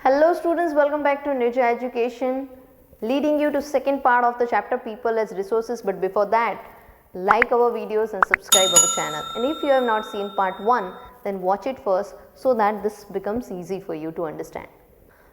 Hello students, welcome back to Nirja Education, leading you to second part of the chapter People as Resources. But before that, like our videos and subscribe our channel. And if you have not seen part 1, then watch it first so that this becomes easy for you to understand.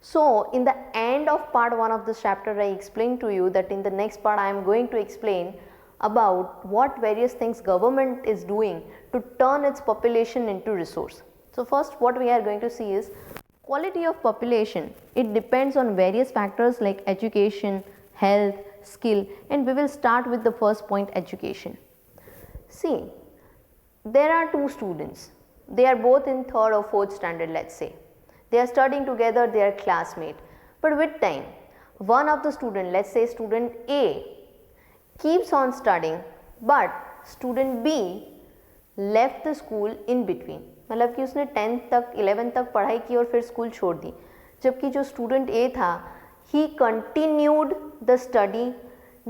So in the end of part 1 of this chapter, I explained to you that in the next part I am going to explain about what various things government is doing to turn its population into resource. So first what we are going to see is quality of population. It depends on various factors like education, health, skill, and we will start with the first point, education. See, there are two students. They are both in 3rd or 4th standard, let's say. They are studying together, they are classmates. But with time, one of the student, let's say student A, keeps on studying, but student B left the school in between. मतलब कि उसने 10th तक 11th तक पढ़ाई की और फिर school छोड़ दी, जबकि जो स्टूडेंट ए था he continued the study,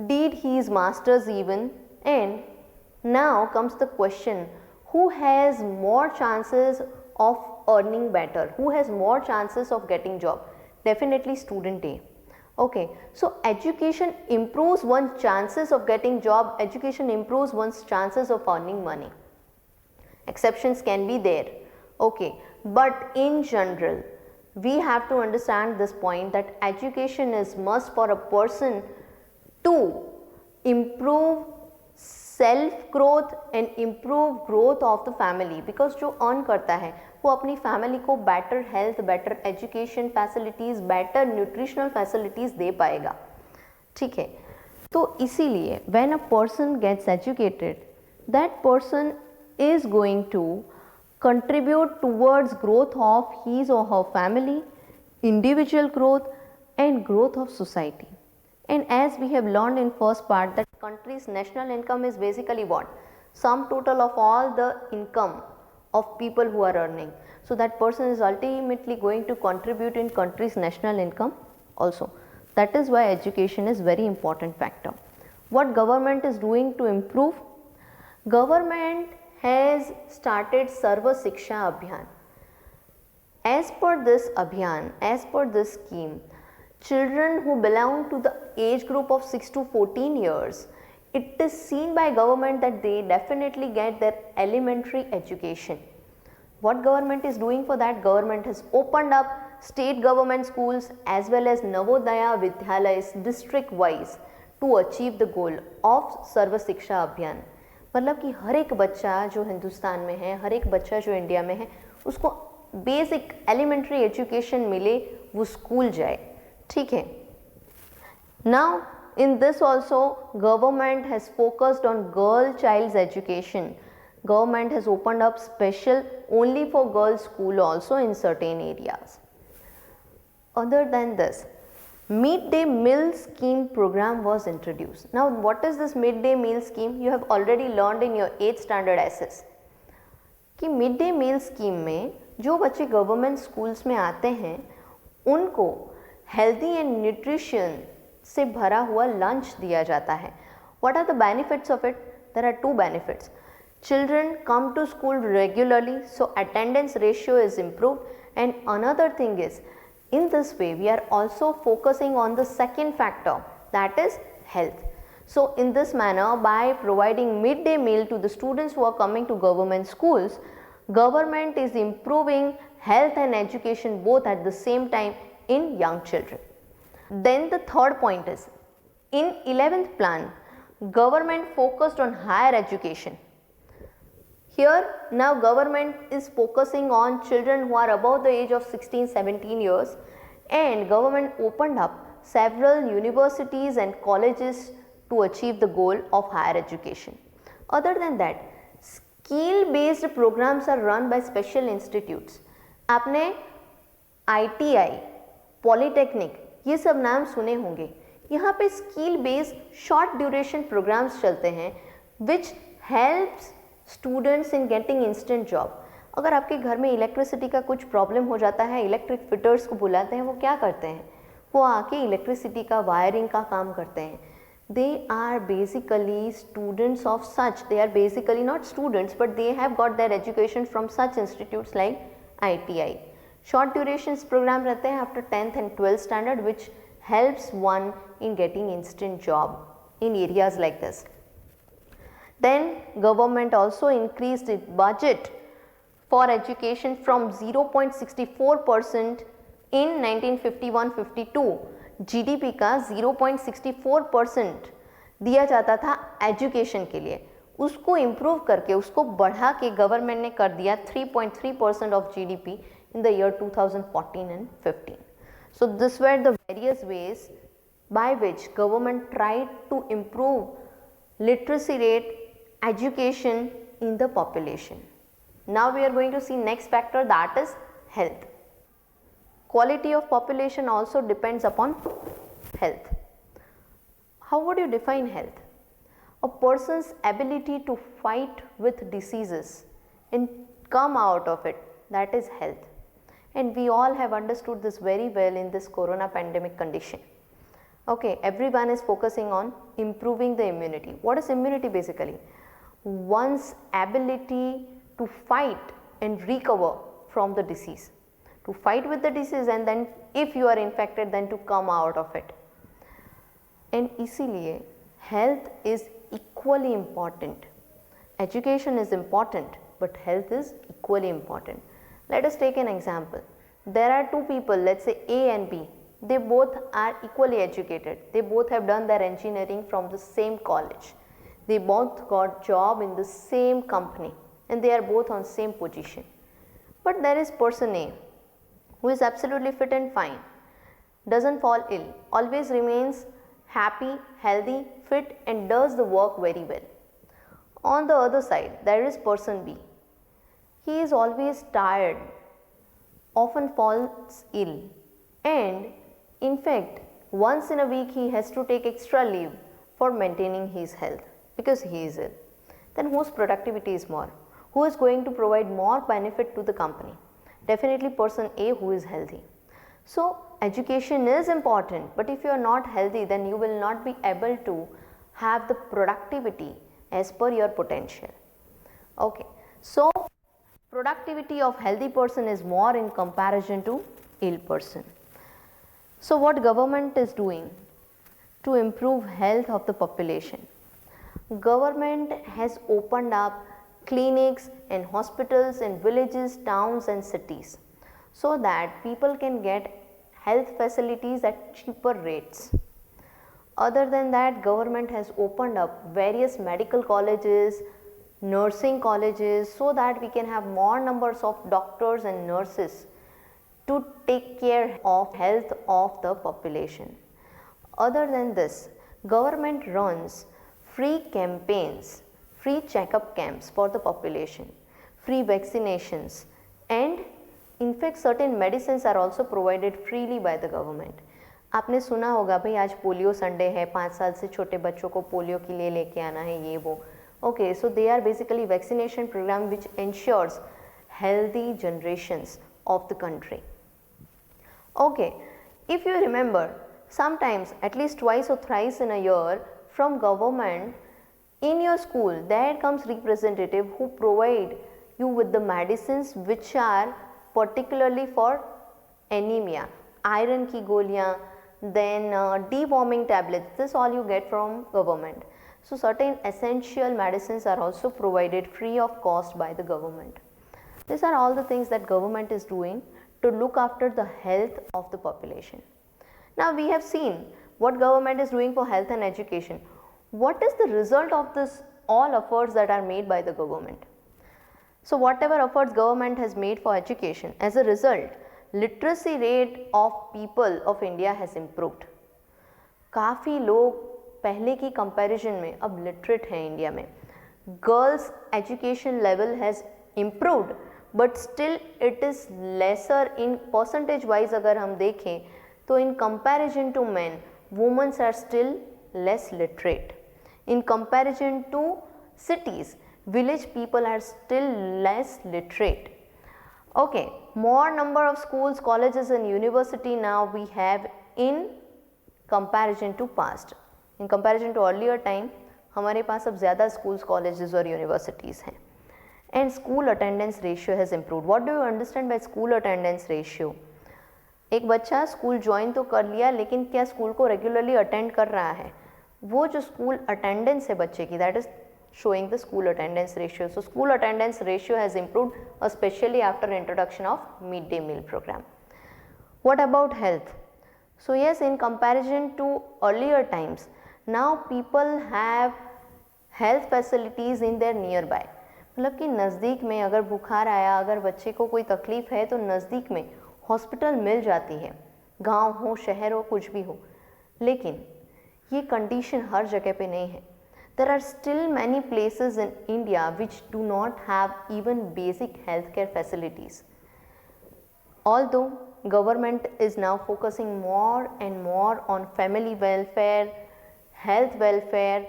did his masters even, and now comes the question, who has more chances of earning better, who has more chances of getting job? Definitely student A. Okay, so education improves one's chances of getting job, education improves one's chances of earning money. Exceptions can be there, okay, but in general we have to understand this point that education is must for a person to improve self growth and improve growth of the family, because जो earn करता है वो अपनी family को better health, better education facilities, better nutritional facilities दे पाएगा, ठीक है. तो इसीलिए when a person gets educated, that person is going to contribute towards growth of his or her family, individual growth and growth of society. And as we have learned in first part that country's national income is basically what? Sum total of all the income of people who are earning. So that person is ultimately going to contribute in country's national income also. That is why education is very important factor. What government is doing to improve? Government has started Sarva Shiksha Abhiyan. As per this Abhiyan, as per this scheme, children who belong to the age group of 6 to 14 years, it is seen by government that they definitely get their elementary education. What government is doing for that? Government has opened up state government schools as well as Navodaya Vidyalayas district wise to achieve the goal of Sarva Shiksha Abhiyan. मतलब कि हर एक बच्चा जो हिंदुस्तान में है, हर एक बच्चा जो इंडिया में है, उसको बेसिक एलिमेंट्री एजुकेशन मिले, वो स्कूल जाए, ठीक है. Now in this also government has focused on girl child's education. Government has opened up special only for girls school also in certain areas. Other than this, Mid-day meal scheme program was introduced. Now what is this mid-day meal scheme? You have already learned in your 8th standard SS कि mid-day meal scheme में जो बच्चे government schools में आते हैं उनको healthy and nutrition से भरा हुआ लंच दिया जाता है. What are the benefits of it? There are two benefits. Children come to school regularly, so attendance ratio is improved, and another thing is, in this way we are also focusing on the second factor, that is health. So in this manner, by providing midday meal to the students who are coming to government schools, government is improving health and education both at the same time in young children. Then the third point is, in 11th plan, government focused on higher education. Here now government is focusing on children who are above the age of 16-17 years, and government opened up several universities and colleges to achieve the goal of higher education. Other than that, skill based programs are run by special institutes. आपने ITI, polytechnic ये सब नाम सुने होंगे. यहाँ पे skill based short duration programmes चलते हैं which helps students in getting instant job. अगर आपके घर में इलेक्ट्रिसिटी का कुछ प्रॉब्लम हो जाता है, इलेक्ट्रिक फिटर्स को बुलाते हैं, वो क्या करते हैं? वो आके इलेक्ट्रिसिटी का वायरिंग का काम करते हैं. They are basically students of such, they are basically not students but they have got their education from such institutes like ITI. Short durations programme रहते हैं after 10th and 12th standard which helps one in getting instant job in areas like this. Then government also increased its budget for education from 0.64% in 1951-52. GDP का 0.64% दिया जाता था education के लिए. उसको improve करके उसको बढ़ा के गवर्नमेंट ने कर दिया 3.3% of GDP in the year 2014 and 15. So this were the various ways by which government tried to improve literacy rate, education in the population. Now we are going to see next factor, that is health. Quality of population also depends upon health. How would you define health? A person's ability to fight with diseases and come out of it, that is health. And we all have understood this very well in this corona pandemic condition. Okay, everyone is focusing on improving the immunity. What is immunity basically? One's ability to fight and recover from the disease, to fight with the disease and then if you are infected then to come out of it. And इसीलिए health is equally important. Education is important but health is equally important. Let us take an example. There are two people, let's say A and B. They both are equally educated. They both have done their engineering from the same college. They both got job in the same company and they are both on same position. But there is person A who is absolutely fit and fine, doesn't fall ill, always remains happy, healthy, fit and does the work very well. On the other side, there is person B. He is always tired, often falls ill and in fact once in a week he has to take extra leave for maintaining his health because he is ill. Then whose productivity is more? Who is going to provide more benefit to the company? Definitely person A who is healthy. So education is important, but if you are not healthy then you will not be able to have the productivity as per your potential. Okay, so productivity of healthy person is more in comparison to ill person. So what government is doing to improve health of the population? Government has opened up clinics and hospitals in villages, towns and cities so that people can get health facilities at cheaper rates. Other than that, government has opened up various medical colleges, nursing colleges so that we can have more numbers of doctors and nurses to take care of health of the population. Other than this, government runs free campaigns, free checkup camps for the population, free vaccinations and in fact certain medicines are also provided freely by the government. आपने सुना होगा भाई आज polio Sunday है, 5 साल से छोटे बच्चों को पोलियो के लिए लेके आना है ये वो. Okay, so they are basically vaccination program which ensures healthy generations of the country. Okay, if you remember, sometimes at least twice or thrice in a year from government in your school there comes representative who provide you with the medicines which are particularly for anemia, iron ki goliyan, then deworming tablets, this all you get from government. So certain essential medicines are also provided free of cost by the government. These are all the things that government is doing to look after the health of the population. Now we have seen what government is doing for health and education. What is the result of this all efforts that are made by the government? So whatever efforts government has made for education, as a result literacy rate of people of India has improved. काफ़ी लोग पहले की comparison में अब literate हैं India में. Girls education level has improved but still it is lesser in percentage wise. अगर हम देखें तो in comparison to man womens are still less literate. In comparison to cities, village people are still less literate. Okay, more number of schools, colleges and university now we have in comparison to past. In comparison to earlier time हमारे पास अब ज़्यादा schools, colleges और universities हैं. and school attendance ratio has improved. What do you understand by school attendance ratio? एक बच्चा school join तो कर लिया लेकिन क्या स्कूल को रेगुलरली अटेंड कर रहा है? वो जो स्कूल अटेंडेंस है बच्चे की, that is showing the school attendance ratio. So school attendance ratio has improved, especially after introduction of midday meal program. What about health? So yes, in comparison to earlier times, now people have health facilities in their nearby. मतलब कि नज़दीक में अगर बुखार आया, अगर बच्चे को कोई तकलीफ़ है तो नज़दीक में हॉस्पिटल मिल जाती है, गांव हो शहर हो कुछ भी हो. लेकिन ये कंडीशन हर जगह पे नहीं है. There are still many places in India which do not have even basic healthcare facilities. Although government is now focusing more and more on family welfare, health welfare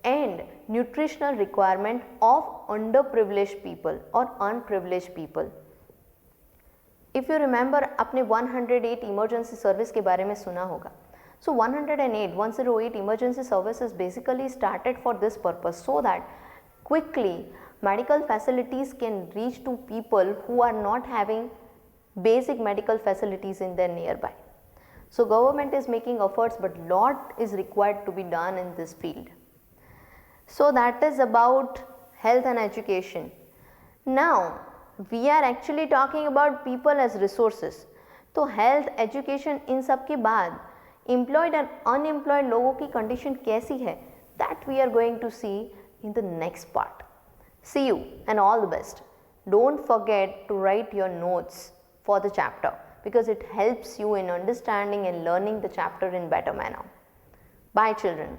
and nutritional requirement of underprivileged people or unprivileged people. If you remember, आपने 108 emergency service के बारे में सुना होगा. So 108 emergency services basically started for this purpose, so that quickly medical facilities can reach to people who are not having basic medical facilities in their nearby. So government is making efforts, but lot is required to be done in this field. So that is about health and education. Now we are actually talking about people as resources. तो health, education इन सब के बाद employed and unemployed लोगों की condition कैसी है, that we are going to see in the next part. See you and all the best. Don't forget to write your notes for the chapter because it helps you in understanding and learning the chapter in better manner. Bye children.